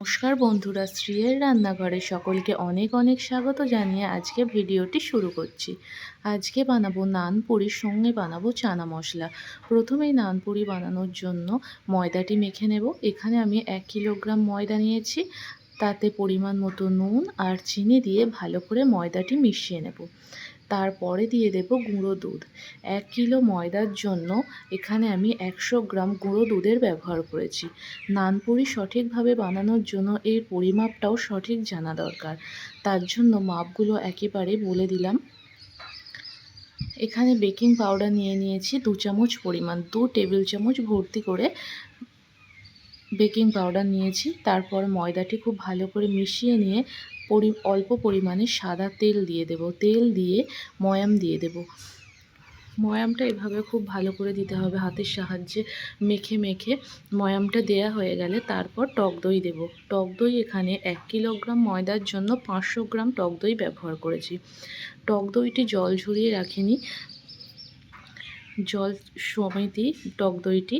নমস্কার বন্ধুরা, শ্রীয়ের রান্নাঘরে সকলকে অনেক অনেক স্বাগত জানিয়ে আজকে ভিডিওটি শুরু করছি। আজকে বানাবো নানপুরির সঙ্গে বানাবো চানা মশলা। প্রথমেই নানপুরি বানানোর জন্য ময়দাটি মেখে নেব। এখানে আমি 1 কিলোগ্রাম ময়দা নিয়েছি, তাতে পরিমাণ মতো নুন আর চিনি দিয়ে ভালো করে ময়দাটি মিশিয়ে নেব। তারপরে দিয়ে দেব গুঁড়ো দুধ। 1 কিলো ময়দার জন্য এখানে আমি 100 গ্রাম গুঁড়ো দুধের ব্যবহার করেছি। নানপুরি সঠিকভাবে বানানোর জন্য এর পরিমাপটাও সঠিক জানা দরকার, তার জন্য মাপগুলো একেবারে বলে দিলাম। এখানে বেকিং পাউডার নিয়েছি 2 চামচ পরিমাণ, 2 টেবিল চামচ ভর্তি করে বেকিং পাউডার নিয়েছি। তারপর ময়দাটি খুব ভালো করে মিশিয়ে নিয়ে অল্প পরিমাণে সাদা তেল দিয়ে দেব। তেল দিয়ে ময়াম দিয়ে দেব। ময়ামটা এভাবে খুব ভালো করে দিতে হবে, হাতের সাহায্যে মেখে মেখে। ময়ামটা দেয়া হয়ে গেলে তারপর টক দই দেব। টক দই এখানে 1 কিলোগ্রাম ময়দার জন্য 500 গ্রাম টক দই ব্যবহার করেছি। টক দইটি জল ঝরিয়ে রাখিনি, জল সমেতই টক দইটি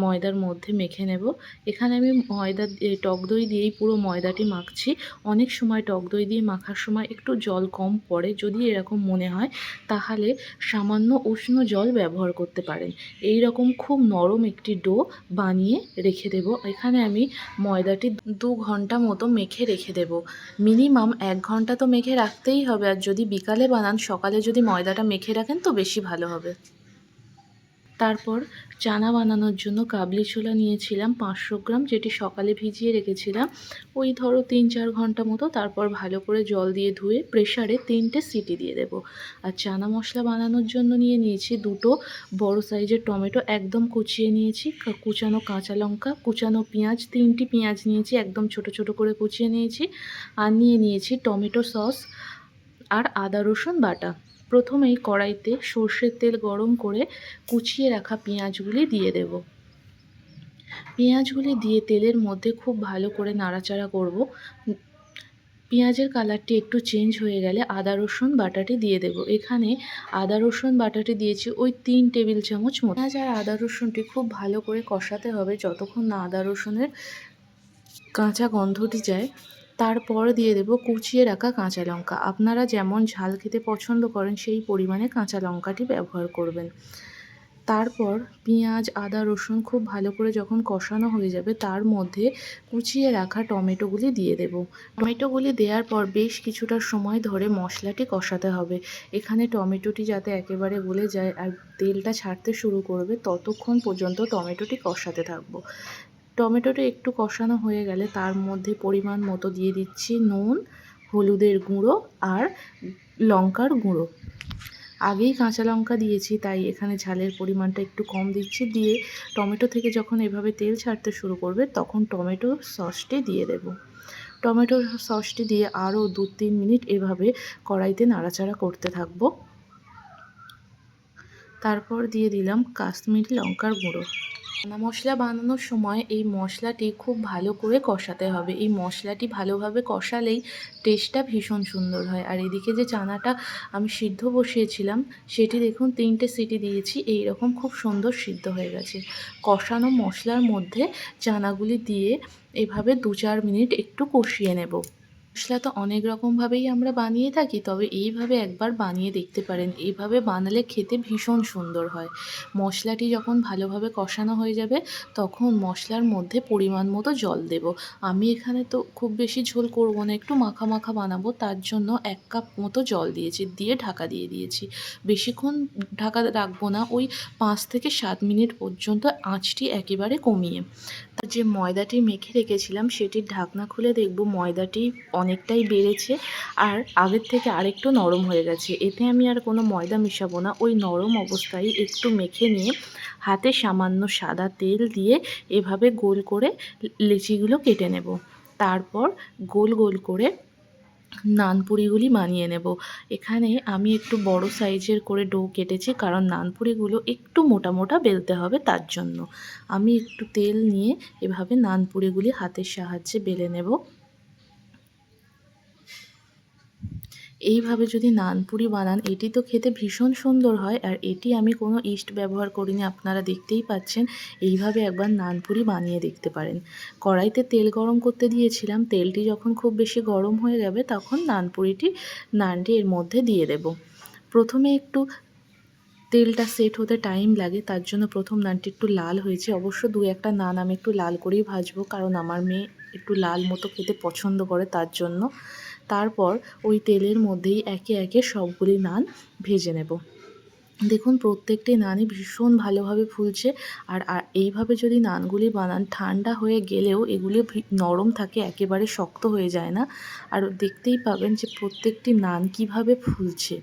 ময়দার মধ্যে মেখে নেব। এখানে আমি টক দই দিয়েই পুরো ময়দাটি মাখছি। অনেক সময় টক দই দিয়ে মাখার সময় একটু জল কম পড়ে, যদি এরকম মনে হয় তাহলে সামান্য উষ্ণ জল ব্যবহার করতে পারেন। এই রকম খুব নরম একটি ডো বানিয়ে রেখে দেব। এখানে আমি ময়দাটি 2 ঘন্টা মতো মেখে রেখে দেব। মিনিমাম 1 ঘন্টা তো মেখে রাখতেই হবে, আর যদি বিকালে বানান সকালে যদি ময়দাটা মেখে রাখেন তো বেশি ভালো হবে। তারপর চানা বানানোর জন্য কাবলি ছোলা নিয়েছিলাম 500 গ্রাম, যেটি সকালে ভিজিয়ে রেখেছিলাম ওই ধরো 3-4 ঘন্টা মতো। তারপর ভালো করে জল দিয়ে ধুয়ে প্রেসারে 3টে সিটি দিয়ে দেব। আর চানা মশলা বানানোর জন্য নিয়েছি 2টো বড় সাইজের টমেটো, একদম কুচিয়ে নিয়েছি, কুচানো কাঁচা লঙ্কা, কুচানো পেঁয়াজ, 3টি পেঁয়াজ নিয়েছি, একদম ছোট ছোট করে কুচিয়ে নিয়েছি। আর নিয়েছি টমেটো সস আর আদা রসুন বাটা। প্রথমেই কড়াইতে সর্ষের তেল গরম করে কুচিয়ে রাখা পেঁয়াজগুলি দিয়ে দেব। পেঁয়াজগুলি দিয়ে তেলের মধ্যে খুব ভালো করে নাড়াচাড়া করব। পেঁয়াজের কালারটি একটু চেঞ্জ হয়ে গেলে আদা রসুন বাটাটি দিয়ে দেব। এখানে আদা রসুন বাটাটি দিয়েছি ওই 3 টেবিল চামচ মতো। পেঁয়াজ আর আদা রসুনটি খুব ভালো করে কষাতে হবে যতক্ষণ না আদা রসুনের কাঁচা গন্ধটি যায়। তারপর দিয়ে দেব কুচিয়ে রাখা কাঁচা লঙ্কা। আপনারা যেমন ঝাল খেতে পছন্দ করেন সেই পরিমাণে কাঁচা লঙ্কাটি ব্যবহার করবেন। তারপর পেঁয়াজ আদা রসুন খুব ভালো করে যখন কষানো হয়ে যাবে তার মধ্যে কুচিয়ে রাখা টমেটোগুলি দিয়ে দেব। টমেটোগুলি দেওয়ার পর বেশ কিছুটা সময় ধরে মশলাটি কষাতে হবে। এখানে টমেটোটি যাতে একেবারে গলে যায় আর তেলটা ছাড়তে শুরু করবে ততক্ষণ পর্যন্ত টমেটোটি কষাতে থাকবো। টমেটোটা একটু কষানো হয়ে গেলে তার মধ্যে পরিমাণ মতো দিয়ে দিচ্ছি নুন, হলুদের গুঁড়ো আর লঙ্কার গুঁড়ো। আগেই কাঁচা লঙ্কা দিয়েছি তাই এখানে ঝালের পরিমাণটা একটু কম দিচ্ছি। দিয়ে টমেটো থেকে যখন এভাবে তেল ছাড়তে শুরু করবে তখন টমেটো সসটি দিয়ে দেব। টমেটো সসটি দিয়ে আরও 2-3 মিনিট এভাবে কড়াইতে নাড়াচাড়া করতে থাকবো। তারপর দিয়ে দিলাম কাশ্মীরি লঙ্কার গুঁড়ো। চানা মশলা বানানোর সময় এই মশলাটি খুব ভালো করে কষাতে হবে। এই মশলাটি ভালোভাবে কষালেই টেস্টটা ভীষণ সুন্দর হয়। আর এদিকে যে চানাটা আমি সিদ্ধ বসিয়েছিলাম সেটি দেখুন 3টে সিটি দিয়েছি, এই রকম খুব সুন্দর সিদ্ধ হয়ে গেছে। কষানো মশলার মধ্যে চানাগুলি দিয়ে এভাবে 2-4 মিনিট একটু কষিয়ে নেব। মশলা তো অনেক রকমভাবেই আমরা বানিয়ে থাকি, তবে এইভাবে একবার বানিয়ে দেখতে পারেন। এইভাবে বানালে খেতে ভীষণ সুন্দর হয়। মশলাটি যখন ভালোভাবে কষানো হয়ে যাবে তখন মশলার মধ্যে পরিমাণ মতো জল দেব। আমি এখানে তো খুব বেশি ঝোল করব না, একটু মাখা মাখা বানাবো, তার জন্য 1 কাপ মতো জল দিয়েছি, দিয়ে ঢাকা দিয়ে দিয়েছি। বেশিক্ষণ ঢাকা রাখবো না, ওই 5 থেকে 7 মিনিট পর্যন্ত আঁচটি একেবারে কমিয়ে। যে ময়দাটি মেখে রেখেছিলাম সেটির ঢাকনা খুলে দেখব ময়দাটি অনেকটাই বেড়েছে আর আগের থেকে আরেকটু নরম হয়ে গেছে। এতে আমি আর কোনো ময়দা মেশাবো না, ওই নরম অবস্থায় একটু মেখে নিয়ে হাতে সামান্য সাদা তেল দিয়ে এভাবে গোল করে লেচিগুলো কেটে নেব। তারপর গোল গোল করে নানপুরিগুলি বানিয়ে নেব। এখানে আমি একটু বড় সাইজের করে ডো কেটেছি, কারণ নানপুরিগুলো একটু মোটা মোটা বেলতে হবে, তার জন্য আমি একটু তেল নিয়ে এভাবে নানপুরিগুলি হাতের সাহায্যে বেলে নেব। এইভাবে যদি নানপুরি বানান এটি তো খেতে ভীষণ সুন্দর হয়। আর এটি আমি কোনো ইস্ট ব্যবহার করিনি, আপনারা দেখতেই পাচ্ছেন। এইভাবে একবার নানপুরি বানিয়ে দেখতে পারেন। কড়াইতে তেল গরম করতে দিয়েছিলাম, তেলটি যখন খুব বেশি গরম হয়ে যাবে তখন নানটি এর মধ্যে দিয়ে দেব। প্রথমে একটু তেলটা সেট হতে টাইম লাগে, তার জন্য প্রথম নানটি একটু লাল হয়েছে। অবশ্য দু একটা নান আমি একটু লাল করেই ভাজবো, কারণ আমার মেয়ে একটু লাল মতো খেতে পছন্দ করে, তার জন্য। তারপর ওই তেলের মধ্যেই একে একে সবগুলি নান ভেজে নেব। দেখুন প্রত্যেকটি নানই ভীষণ ভালোভাবে ফুলছে। আর এইভাবে যদি নানগুলি বানান, ঠান্ডা হয়ে গেলেও এগুলি নরম থাকে, একেবারে শক্ত হয়ে যায় না। আর দেখতেই পাবেন যে প্রত্যেকটি নান কিভাবে ফুলছে।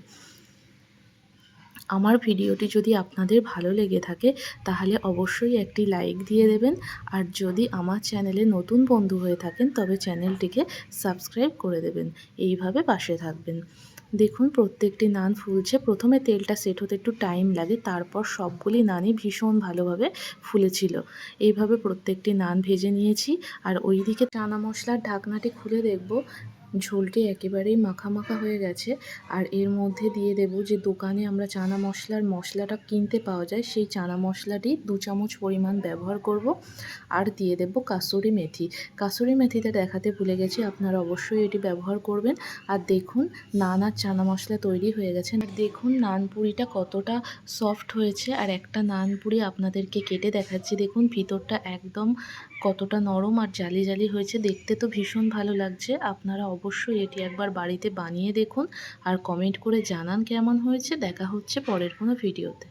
আমার ভিডিওটি যদি আপনাদের ভালো লেগে থাকে তাহলে অবশ্যই একটি লাইক দিয়ে দেবেন। আর যদি আমার চ্যানেলে নতুন বন্ধু হয়ে থাকেন তবে চ্যানেলটিকে সাবস্ক্রাইব করে দেবেন। এইভাবে পাশে থাকবেন। দেখুন প্রত্যেকটি নান ফুলছে। প্রথমে তেলটা সেট হতে একটু টাইম লাগে, তারপর সবগুলি নানই ভীষণ ভালোভাবে ফুলেছিল। এইভাবে প্রত্যেকটি নান ভেজে নিয়েছি। আর ওইদিকে চানা মশলার ঢাকনাটি খুলে দেখব ঝোলটি একেবারেই মাখা মাখা হয়ে গেছে। আর এর মধ্যে দিয়ে দেব যে দোকানে আমরা চানা মশলাটা কিনতে পাওয়া যায়, সেই চানা মশলাটি 2 চামচ পরিমাণ ব্যবহার করব। আর দিয়ে দেব কাসুরি মেথি। কাসুরি মেথিটা দেখাতে ভুলে গেছি, আপনারা অবশ্যই এটি ব্যবহার করবেন। আর দেখুন নান আর চানা মশলা তৈরি হয়ে গেছে। আর দেখুন নানপুরিটা কতটা সফট হয়েছে। আর একটা নানপুরি আপনাদেরকে কেটে দেখাচ্ছি, দেখুন ভিতরটা একদম কতটা নরম আর জালি জালি হয়েছে, দেখতে তো ভীষণ ভালো লাগছে। আপনারা অবশ্যই এটি একবার বাড়িতে বানিয়ে দেখুন আর কমেন্ট করে জানান কেমন হয়েছে। দেখা হচ্ছে পরের কোনো ভিডিওতে।